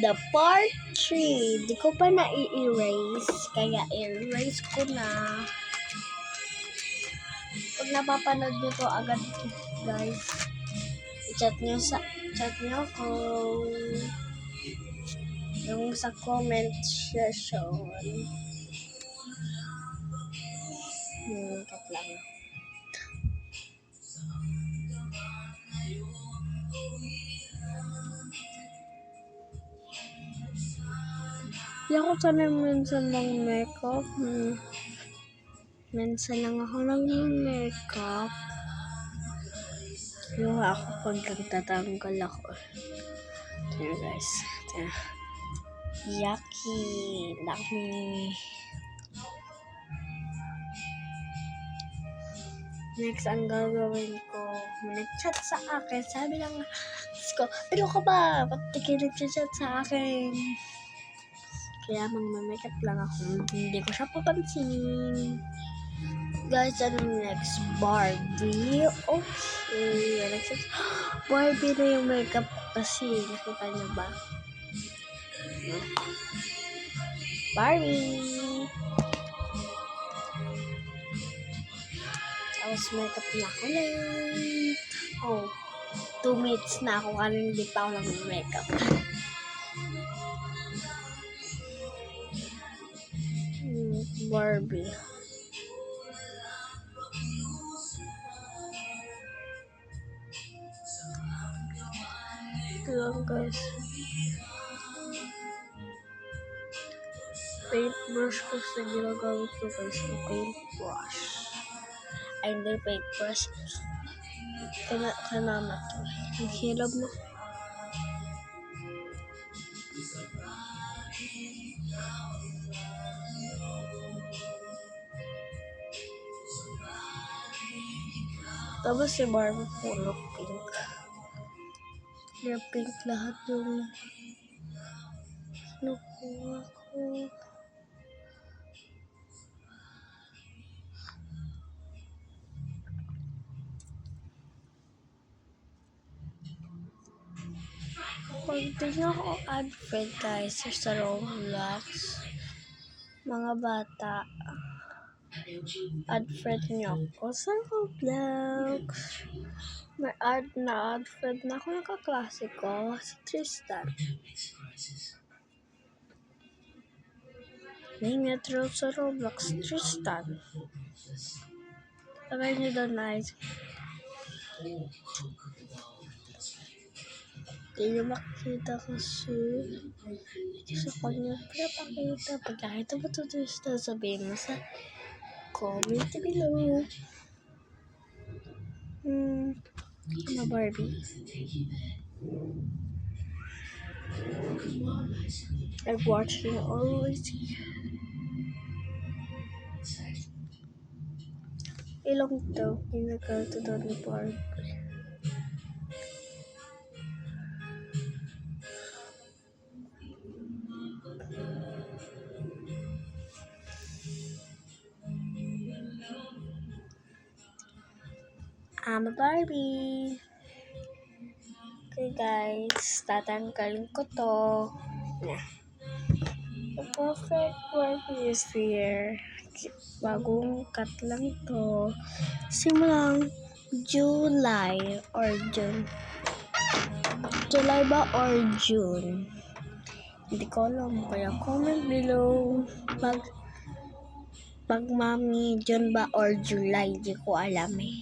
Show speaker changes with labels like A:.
A: the part 3. Di ko pa na-erase, kaya erase ko na. Pag napapanood nyo to agad, guys, chat nyo ko yung sa comment section. Kat lang. Hindi ako sanay minsan ng makeup. Minsan lang ako nag-makeup. Luha ako pag nagtatanggal ako. Tignan guys. Yucky. Dami. Next, ang gagawin ko, nag-chat sa akin. Sabi lang ko, ano ka ba? Ba't di nag-chat sa akin? Kaya mag-makeup lang ako. Hindi ko siya papansin. Guys, ano next? Barbie. Okay. Next, Barbie na yung makeup kasi. Nakita niyo ba? Barbie. Tapos makeup na ako ulit. 2 minutes na ako kanina hindi pa ako nag-makeup. Barbie. Ito lang guys. Paintbrush ko sa ginagamit ko guys. Paintbrush. Ay, hindi paintbrush. Kanama to. Ang hirap mo. Tapos si Barbie puro pink. Kaya pink lahat yung nakuha ko. Pag tingnan ko ad friend guys sa Roblox, mga bata, add friend niyo ako sa Roblox. May add friend na ako ng kaklase ko, si Tristan. May metro sa Roblox, Tristan. Tagay niyo doon guys. Hindi niyo makikita kasi sa kanya pinapakita. Pag nakita mo ito Tristan, sabihin mo sa comment below. Ano Barbie? I'm watching always. Ilong to, pinagkalto daw ni Barbie. I'm a Barbie. Okay guys, tatanggalin ko to. The perfect Barbie is here. Bagong cut lang to. Simulang July or June. July ba or June? Hindi ko alam. Kaya comment below. Pag Mami, June ba or July? Hindi ko alam eh.